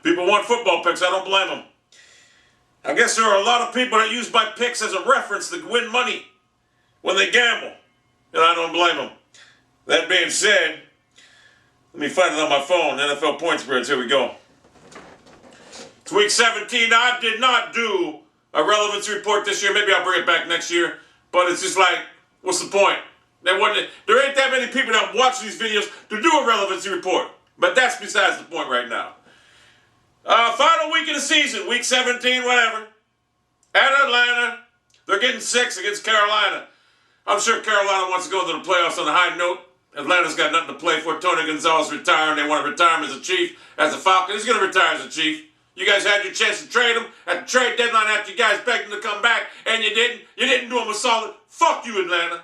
People want football picks. I don't blame them. I guess there are a lot of people that use my picks as a reference to win money when they gamble. And I don't blame them. That being said, let me find it on my phone. NFL point spreads. Here we go. It's week 17. I did not do a relevancy report this year. Maybe I'll bring it back next year. But it's just like, what's the point? There ain't that many people that watch these videos to do a relevancy report. But that's besides the point right now. Final week of the season, week 17, whatever. At Atlanta, they're getting 6 against Carolina. I'm sure Carolina wants to go into the playoffs on a high note. Atlanta's got nothing to play for. Tony Gonzalez retiring. They want to retire him as a Chief, as a Falcon. He's going to retire as a Chief. You guys had your chance to trade him at the trade deadline after you guys begged him to come back, and you didn't. You didn't do him a solid. Fuck you, Atlanta.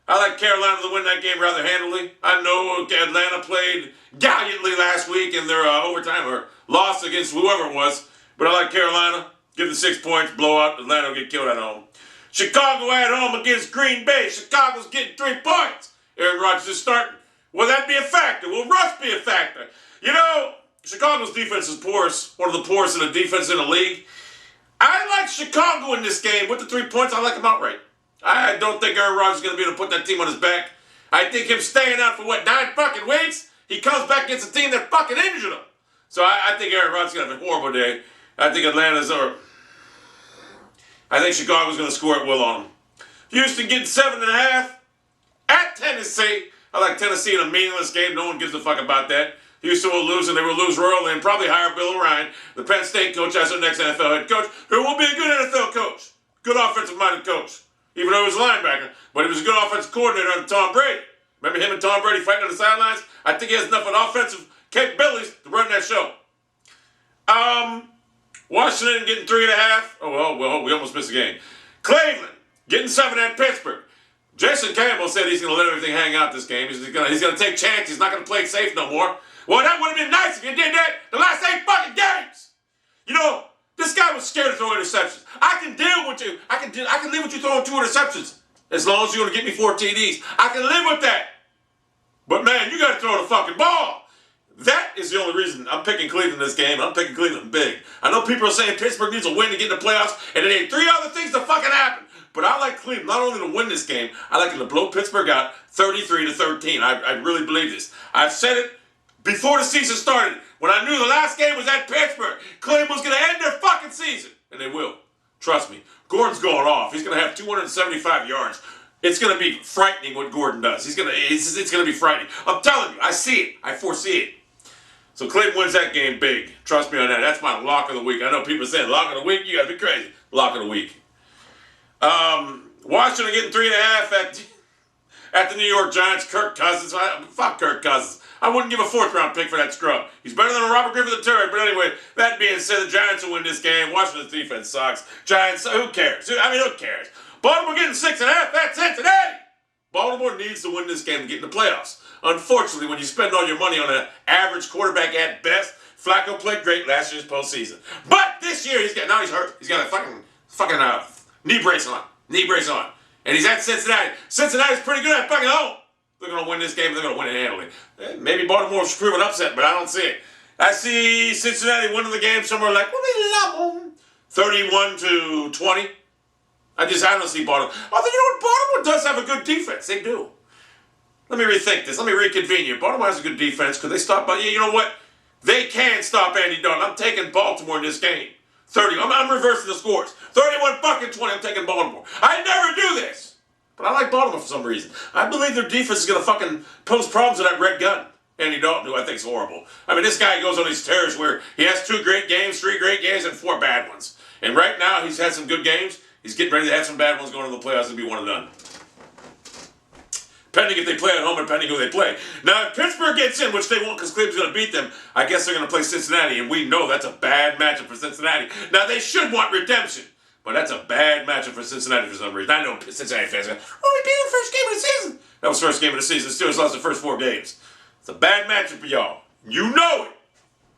I like Carolina to win that game rather handily. I know Atlanta played gallantly last week in their overtime or loss against whoever it was. But I like Carolina. Give them 6 points, blow out. Atlanta will get killed at home. Chicago at home against Green Bay. Chicago's getting 3 points. Aaron Rodgers is starting. Will that be a factor? Will Russ be a factor? You know, Chicago's defense is porous. One of the poorest in the defense in the league. I like Chicago in this game with the 3 points. I like them outright. I don't think Aaron Rodgers is going to be able to put that team on his back. I think him staying out for, 9 fucking weeks? He comes back against a team that fucking injured him. So I think Aaron Rodgers is going to have a horrible day. I think I think Chicago's going to score at will on them. Houston getting 7.5 at Tennessee. I like Tennessee in a meaningless game. No one gives a fuck about that. Houston will lose, and they will lose royally, and probably hire Bill O'Brien, the Penn State coach, as their next NFL head coach, who will be a good NFL coach. Good offensive-minded coach. Even though he was a linebacker, but he was a good offensive coordinator under Tom Brady. Remember him and Tom Brady fighting on the sidelines? I think he has enough of offensive capabilities to run that show. Washington getting 3.5. Oh, well, we almost missed a game. Cleveland getting 7 at Pittsburgh. Jason Campbell said he's going to let everything hang out this game. He's going to take chances. He's not going to play it safe no more. Well, that would have been nice if you did that the last 8 fucking games. You know, this guy was scared to throw interceptions. I can deal with you. I can live with you throwing 2 interceptions as long as you're going to get me 4 TDs. I can live with that. But, man, you got to throw the fucking ball. That is the only reason I'm picking Cleveland this game. I'm picking Cleveland big. I know people are saying Pittsburgh needs a win to get in the playoffs, and there ain't 3 other things to fucking happen. But I like Cleveland not only to win this game, I like them to blow Pittsburgh out 33-13. I really believe this. I've said it before the season started. When I knew the last game was at Pittsburgh, Cleveland was going to end their fucking season. And they will. Trust me. Gordon's going off. He's going to have 275 yards. It's going to be frightening what Gordon does. It's going to be frightening. I'm telling you. I see it. I foresee it. So Cleveland wins that game big. Trust me on that. That's my lock of the week. I know people saying lock of the week. You got to be crazy. Lock of the week. Washington getting 3.5 at the New York Giants. Kirk Cousins. Fuck Kirk Cousins. I wouldn't give a 4th round pick for that scrub. He's better than Robert Griffin III. But anyway, that being said, the Giants will win this game. Washington's defense sucks. Giants, who cares? I mean, who cares? Baltimore getting 6.5 at Cincinnati. Baltimore needs to win this game to get in the playoffs. Unfortunately, when you spend all your money on an average quarterback at best, Flacco played great last year's postseason. But this year, he's hurt. He's got a fucking knee brace on. And he's at Cincinnati. Cincinnati's pretty good at fucking home. They're going to win this game. They're going to win it handily. Maybe Baltimore will screw an upset, but I don't see it. I see Cincinnati winning the game somewhere like, 31-20. I don't see Baltimore. Although, you know what? Baltimore does have a good defense. They do. Let me rethink this. Let me reconvene you. Baltimore has a good defense. Could they stop? You know what? They can stop Andy Dalton. I'm taking Baltimore in this game. 30. I'm reversing the scores. 31-20. I'm taking Baltimore. I never do this. But I like Baltimore for some reason. I believe their defense is going to fucking pose problems with that red gun. Andy Dalton, who I think is horrible. I mean, this guy goes on these tears where he has 2 great games, 3 great games, and 4 bad ones. And right now, he's had some good games. He's getting ready to have some bad ones going into the playoffs and be one and done. Depending if they play at home and depending who they play. Now, if Pittsburgh gets in, which they won't because Cleveland's going to beat them, I guess they're going to play Cincinnati, and we know that's a bad matchup for Cincinnati. Now, they should want redemption, but that's a bad matchup for Cincinnati for some reason. I know Cincinnati fans are going, we beat the first game of the season. That was the first game of the season. The Steelers lost the first 4 games. It's a bad matchup for y'all. You know it.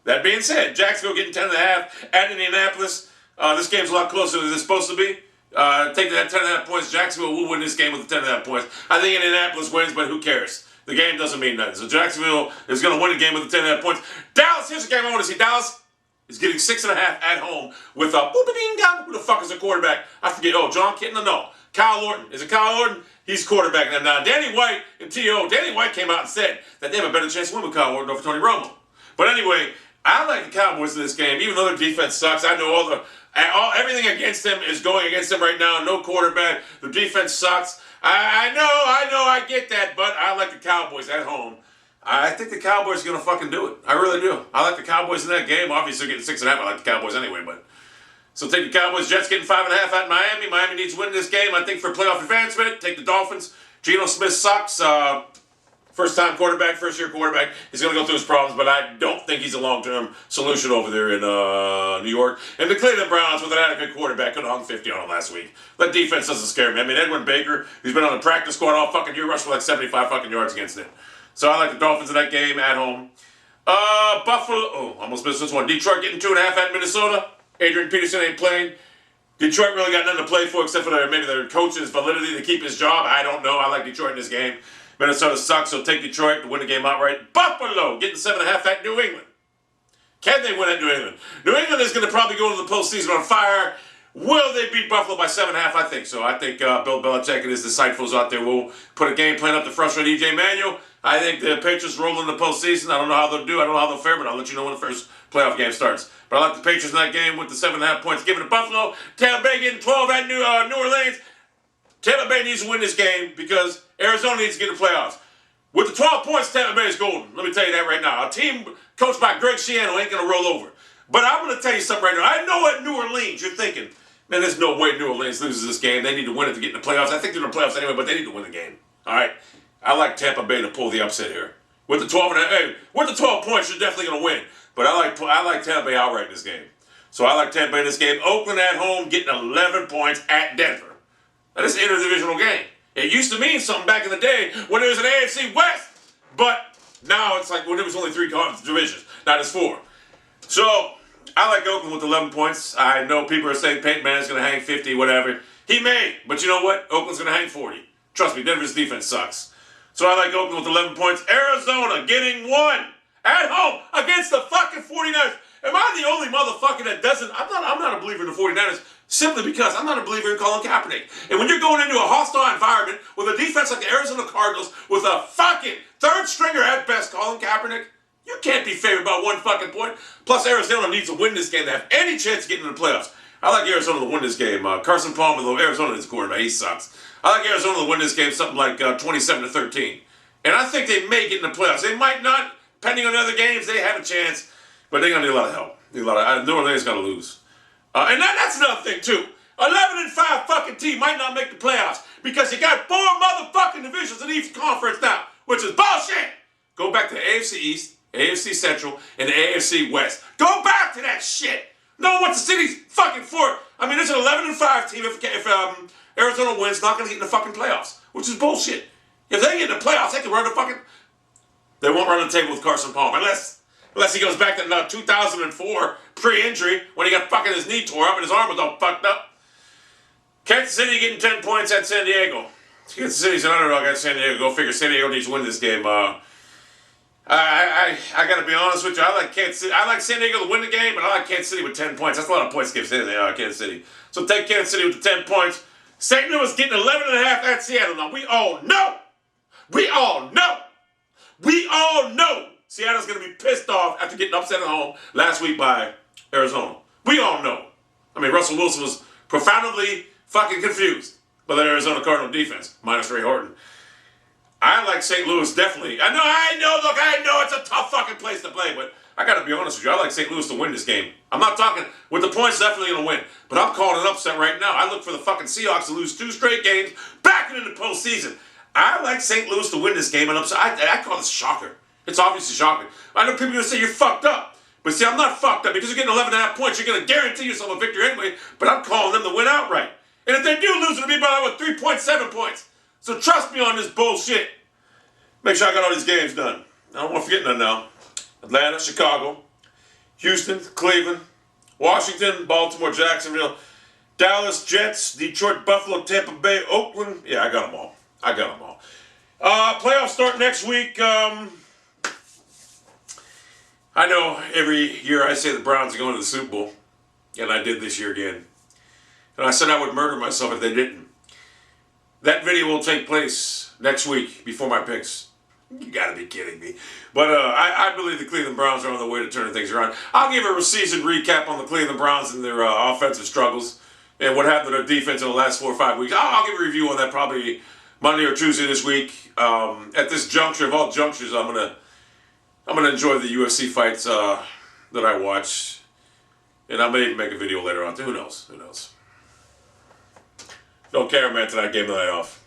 That being said, Jacksonville getting 10.5 at Indianapolis. This game's a lot closer than it's supposed to be. Take that 10.5 points. Jacksonville will win this game with the 10.5 points. I think Indianapolis wins, but who cares? The game doesn't mean nothing. So Jacksonville is going to win the game with the 10.5 points. Dallas, here's a game I want to see. Dallas, is getting 6.5 at home with a boop-a-ding-dong. Who the fuck is the quarterback? I forget. Oh, John Kitna? No. Kyle Orton. Is it Kyle Orton? He's quarterback. Now, Danny White and T.O. Danny White came out and said that they have a better chance to win with Kyle Orton over Tony Romo. But anyway, I like the Cowboys in this game, even though their defense sucks. I know everything against them is going against them right now. No quarterback. The defense sucks. I know, I get that, but I like the Cowboys at home. I think the Cowboys are going to fucking do it. I really do. I like the Cowboys in that game. Obviously, they're getting 6.5. I like the Cowboys anyway, but... So take the Cowboys. Jets getting 5.5 at Miami. Miami needs to win this game, I think, for playoff advancement. Take the Dolphins. Geno Smith sucks. First-time quarterback, first-year quarterback. He's going to go through his problems, but I don't think he's a long-term solution over there in New York. And the Cleveland Browns, with an adequate quarterback, could have hung 50 on him last week. That defense doesn't scare me. I mean, Edwin Baker, he's been on the practice squad all fucking year, rushed for like 75 fucking yards against it. So I like the Dolphins in that game at home. Buffalo, almost missed this one. Detroit getting 2.5 at Minnesota. Adrian Peterson ain't playing. Detroit really got nothing to play for except for maybe their coach's validity to keep his job. I don't know. I like Detroit in this game. Minnesota sucks, so take Detroit to win the game outright. Buffalo getting 7.5 at New England. Can they win at New England? New England is going to probably go into the postseason on fire. Will they beat Buffalo by 7.5? I think so. I think Bill Belichick and his disciples out there will put a game plan up to frustrate E.J. Manuel. I think the Patriots roll in the postseason. I don't know how they'll do. I don't know how they'll fare, but I'll let you know when the first playoff game starts. But I like the Patriots in that game with the 7.5 points given to Buffalo. Tampa Bay getting 12 at New Orleans. Tampa Bay needs to win this game because Arizona needs to get the playoffs. With the 12 points, Tampa Bay is golden. Let me tell you that right now. A team coached by Greg Schiano ain't going to roll over. But I'm going to tell you something right now. I know at New Orleans you're thinking, man, there's no way New Orleans loses this game. They need to win it to get in the playoffs. I think they're in the playoffs anyway, but they need to win the game. All right? I like Tampa Bay to pull the upset here. With the 12 points, you're definitely going to win. But I like Tampa Bay outright in this game. So I like Tampa Bay in this game. Oakland at home getting 11 points at Denver. Now, this is an interdivisional game. It used to mean something back in the day when there was an AFC West, but now it's like when there was only 3 divisions. Now there's 4. So I like Oakland with 11 points. I know people are saying Peyton Manning's going to hang 50, whatever. He may, but you know what? Oakland's going to hang 40. Trust me, Denver's defense sucks. So I like Oakland with 11 points. Arizona getting 1 at home against the fucking 49ers. Am I the only motherfucker that doesn't? I'm not a believer in the 49ers simply because I'm not a believer in Colin Kaepernick. And when you're going into a hostile environment with a defense like the Arizona Cardinals with a fucking third stringer at best, Colin Kaepernick, you can't be favored by 1 fucking point. Plus, Arizona needs to win this game to have any chance of getting into the playoffs. I like Arizona to win this game. Carson Palmer, though, Arizona is a quarterback. He sucks. I like Arizona to win this game something like 27-13. And I think they may get in the playoffs. They might not. Depending on the other games, they have a chance. But they're going to need a lot of help. New Orleans got to lose. And that's another thing, too. 11-5 fucking team might not make the playoffs because you got 4 motherfucking divisions in each conference now, which is bullshit. Go back to the AFC East, AFC Central, and the AFC West. Go back to that shit. No one wants the city's fucking for. I mean, there's an 11-5 team if Arizona wins, not going to get in the fucking playoffs, which is bullshit. If they get in the playoffs, they can run the fucking... They won't run the table with Carson Palmer unless he goes back to 2004 pre-injury when he got fucking his knee tore up and his arm was all fucked up. Kansas City getting 10 points at San Diego. Kansas City's an underdog at San Diego. Go figure. San Diego needs to win this game. I got to be honest with you. I like Kansas City. I like San Diego to win the game, but I like Kansas City with 10 points. That's a lot of points gives Kansas City. So take Kansas City with the 10 points. St. Louis getting 11.5 at Seattle. Now we all know. Seattle's going to be pissed off after getting upset at home last week by Arizona. We all know. I mean, Russell Wilson was profoundly fucking confused by the Arizona Cardinal defense, minus Ray Horton. I like St. Louis, definitely. I know it's a tough fucking place to play, but I got to be honest with you. I like St. Louis to win this game. I'm not talking with the points definitely going to win, but I'm calling an upset right now. I look for the fucking Seahawks to lose 2 straight games back into the postseason. I like St. Louis to win this game, and I call this shocker. It's obviously shocking. I know people are going to say you're fucked up. But see, I'm not fucked up because you're getting 11.5 points. You're going to guarantee yourself a victory anyway, but I'm calling them to win outright. And if they do lose, it'll be by 3.7 points. So trust me on this bullshit. Make sure I got all these games done. I don't want to forget none now. Atlanta, Chicago, Houston, Cleveland, Washington, Baltimore, Jacksonville, Dallas, Jets, Detroit, Buffalo, Tampa Bay, Oakland. Yeah, I got them all. Playoffs start next week. I know every year I say the Browns are going to the Super Bowl, and I did this year again. And I said I would murder myself if they didn't. That video will take place next week before my picks. You gotta be kidding me. But I believe the Cleveland Browns are on the way to turning things around. I'll give a season recap on the Cleveland Browns and their offensive struggles and what happened to their defense in the last 4 or 5 weeks. I'll give a review on that probably Monday or Tuesday this week. At this juncture of all junctures, I'm gonna enjoy the UFC fights that I watch, and I may even make a video later on. Who knows? Who knows? Don't care, man. Tonight, game the night off.